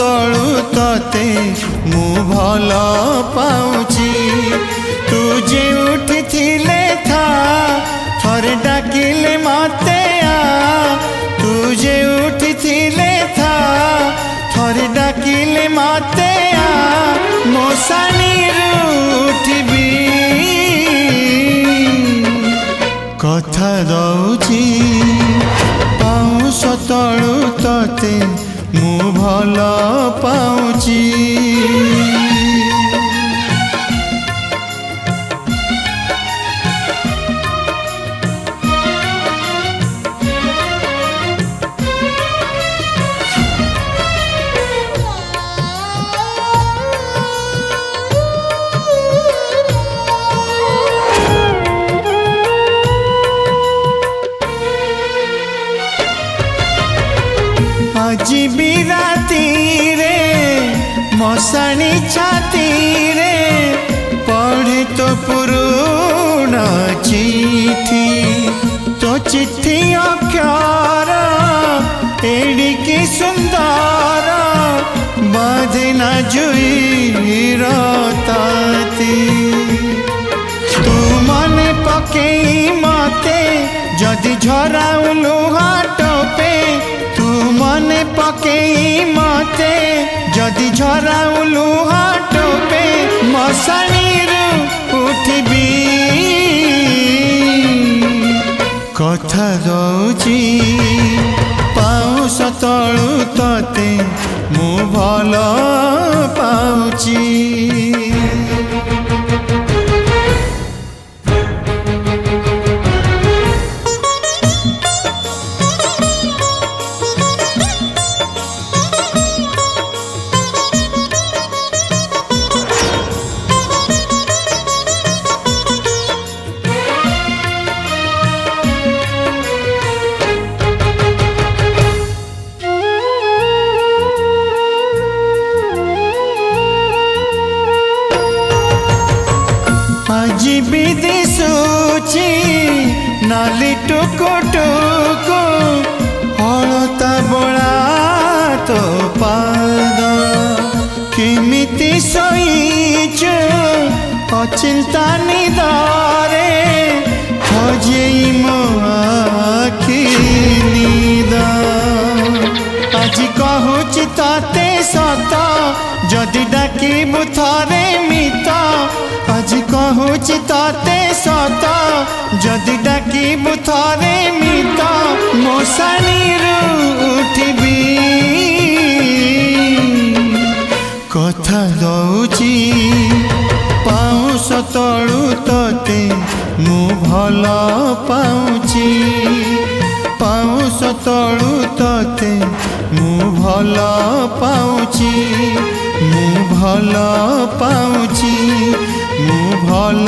तलु तते मु भल पाउची तू जे उठी थिले था थरे डाकिले मते आ तू जे उठी थिले था थरे डाकिले मते आ मोसानी उठबी कथा दौची पाउस तलु तते मु भल पाउची आज भी राती रे मशाणी छाती रे पढ़े तो पुराना चिट्ठी तो चिट्ठी अक्षर एडिकी सुंदर बाधे ना जुई रताती तू मन पकई मते जदि झराऊ लुहा टोपे मन पकई मते जदि झराऊ लुहा टोपे मशाणी उठबी कथा दौची पाउस तलु तते मु भल पाउची आज भी दिशुची नाली टुकु टुकु हलता बड़ा तो पाद केमिति शोइचु अचिंता निदरे खोजेई मो आखि निद आज कहूची तते सत जदि डाकिबु थरे मित आज कहूची तते सत जदि डाकिबु थरे मित मोसाणी उठबी कथा दौची पाउस तलु तते मु भल पाउची पाउस तलु तते मु भल पाउची मु भल पाउची मु भल